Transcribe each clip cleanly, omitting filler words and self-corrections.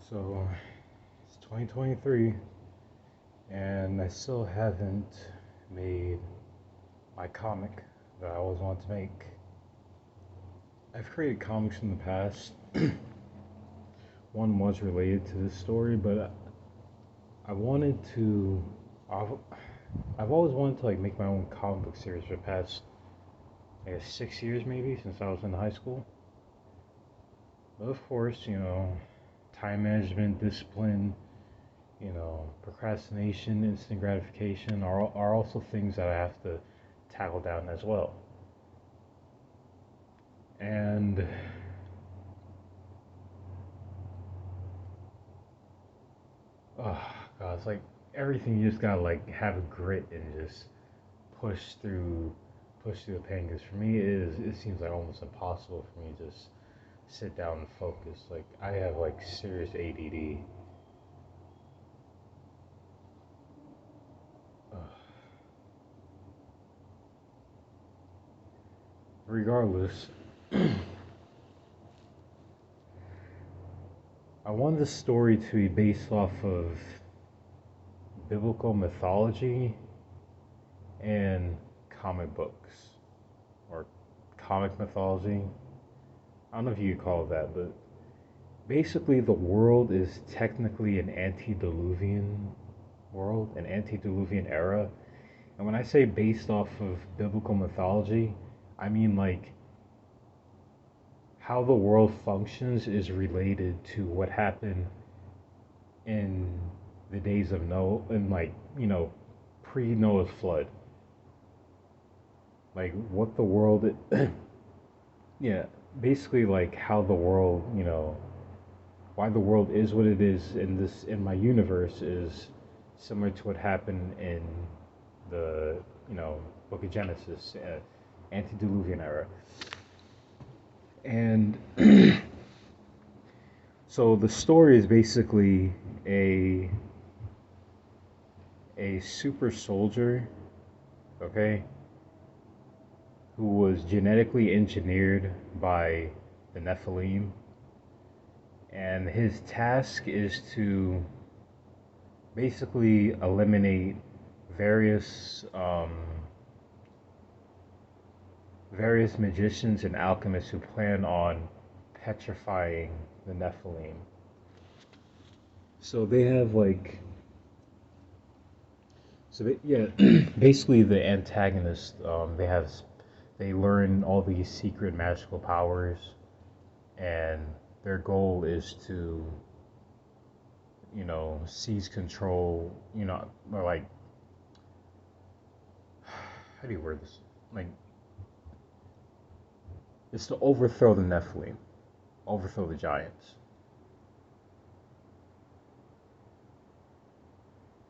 So it's 2023, and I still haven't made my comic that I always wanted to make. I've created comics in the past. One was related to this story, but I wanted to. I've, I've always wanted to make my own comic book series for the past, I guess, 6 years maybe since I was in high school. But of course, time management, discipline, procrastination, instant gratification are also things that I have to tackle down as well. And oh god, it's like everything you just gotta have a grit and just push through, push through the pain. Because for me, it seems like almost impossible for me to just sit down and focus. Like I have serious ADD. Ugh. Regardless, I want the story to be based off of biblical mythology and comic books, or comic mythology. I don't know if you could call it that, but basically the world is technically an antediluvian world, an antediluvian era. And when I say based off of biblical mythology, I mean how the world functions is related to what happened in the days of Noah, and pre Noah's flood. Like what the world, yeah, basically how the world, why the world is what it is in my universe is similar to what happened in the Book of Genesis, antediluvian era. And so the story is basically a super soldier, okay, who was genetically engineered by the Nephilim, and his task is to basically eliminate various various magicians and alchemists who plan on petrifying the Nephilim. So they have yeah, basically the antagonist. They learn all these secret magical powers, and their goal is to seize control. Or how do you word this? It's to overthrow the Nephilim, overthrow the giants.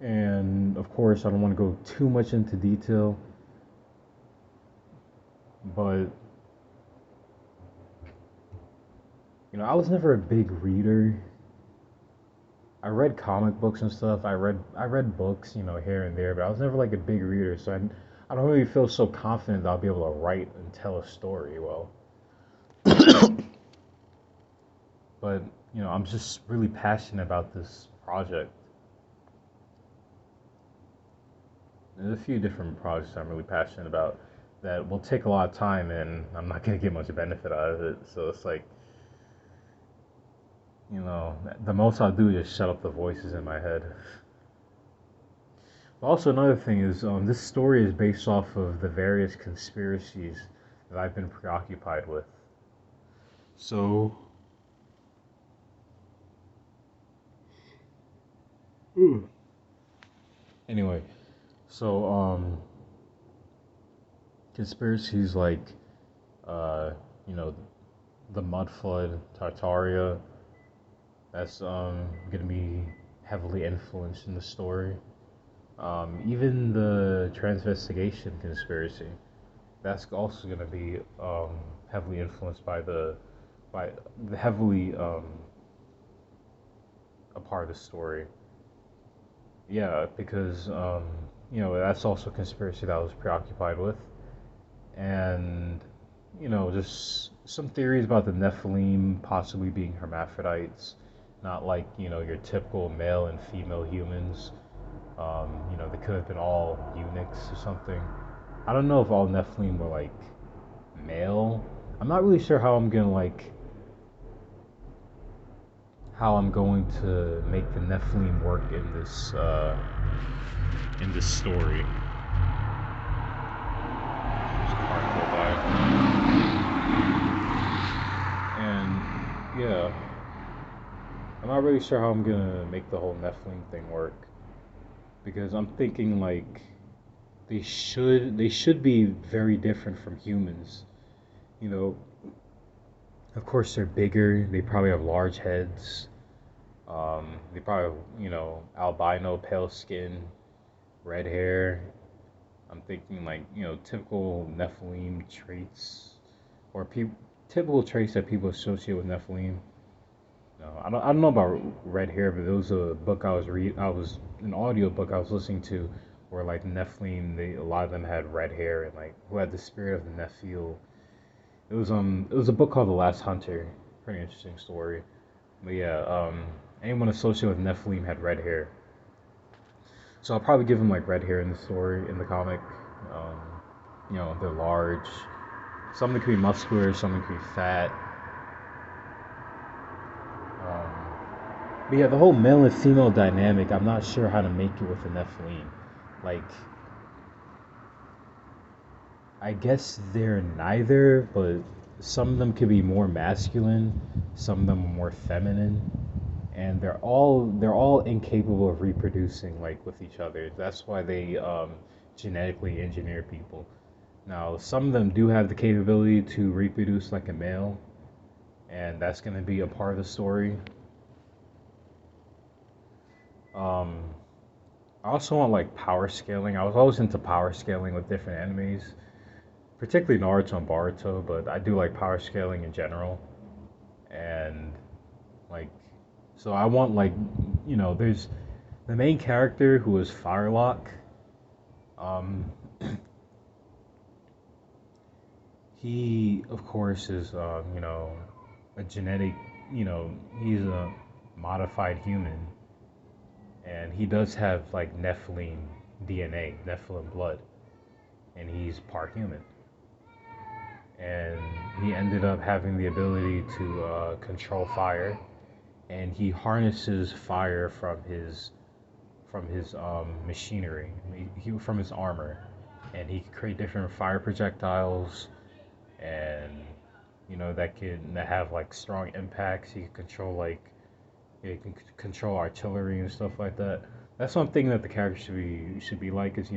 And of course, I don't want to go too much into detail, but I was never a big reader. I read comic books and stuff. I read books, here and there, but I was never a big reader, so I don't really feel so confident that I'll be able to write and tell a story well. But I'm just really passionate about this project. There's a few different projects I'm really passionate about that will take a lot of time, and I'm not gonna get much benefit out of it. So it's the most I'll do is shut up the voices in my head. Also, another thing is this story is based off of the various conspiracies that I've been preoccupied with. So, anyway, so conspiracies uh, you know, the mud flood, Tartaria. That's gonna be heavily influenced in the story. Even the transvestigation conspiracy, that's also gonna be heavily influenced by the heavily a part of the story. Yeah, because that's also a conspiracy that I was preoccupied with, and just some theories about the Nephilim possibly being hermaphrodites, not like your typical male and female humans. They could have been all eunuchs or something. I don't know if all Nephilim were like male. I'm not really sure how I'm going to make the Nephilim work in this story. There's a car go by, and yeah, I'm not really sure how I'm gonna make the whole Nephilim thing work because I'm thinking like they should be very different from humans. You know, of course they're bigger. They probably have large heads. They probably have, albino, pale skin, red hair. I'm thinking like, typical Nephilim traits or typical traits that people associate with Nephilim. No, I don't know about red hair, but there was a book I was an audio book I was listening to where like Nephilim, a lot of them had red hair and like who had the spirit of the Nephil. It was a book called The Last Hunter. Pretty interesting story. But yeah, anyone associated with Nephilim had red hair. So I'll probably give them like red hair in the story, in the comic. Um, they're large. Some of them can be muscular, some of them can be fat. But yeah, the whole male and female dynamic, I'm not sure how to make it with the Nephilim. Like, I guess they're neither, but some of them could be more masculine, some of them are more feminine, and they're all incapable of reproducing like with each other. That's why they genetically engineer people. Now, some of them do have the capability to reproduce like a male, and that's going to be a part of the story. Um, I also want like power scaling. I was always into power scaling with different enemies, particularly Naruto and Boruto, but I do like power scaling in general. And like, so I want like, there's the main character who is Firelock. Um, he of course is, a genetic, he's a modified human, and he does have like Nephilim DNA, Nephilim blood, and he's part human. And he ended up having the ability to control fire, and he harnesses fire from his machinery, from his armor, and he can create different fire projectiles, and that have like strong impacts. He can control artillery and stuff like that. That's one thing that the character should be like is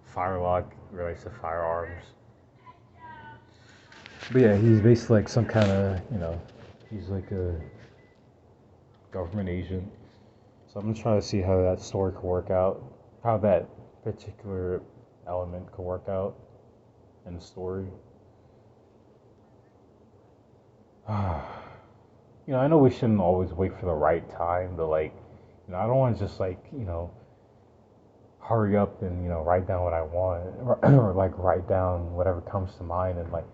Firelock relates to firearms. But yeah, he's basically like some kind of he's like a government agent. So I'm trying to see how that story could work out, how that particular element could work out in the story. I know we shouldn't always wait for the right time, but like, I don't want to just like, hurry up and write down what I want, or like write down whatever comes to mind, and like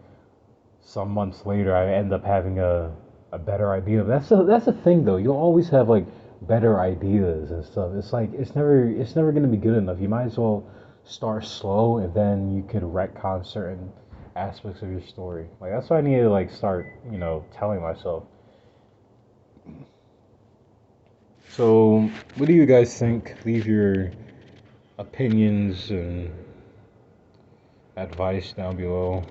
some months later I end up having a better idea. That's the thing though. You'll always have like better ideas and stuff. It's like it's never gonna be good enough. You might as well start slow and then you could retcon certain aspects of your story. Like that's why I need to like start, telling myself. So what do you guys think? Leave your opinions and advice down below.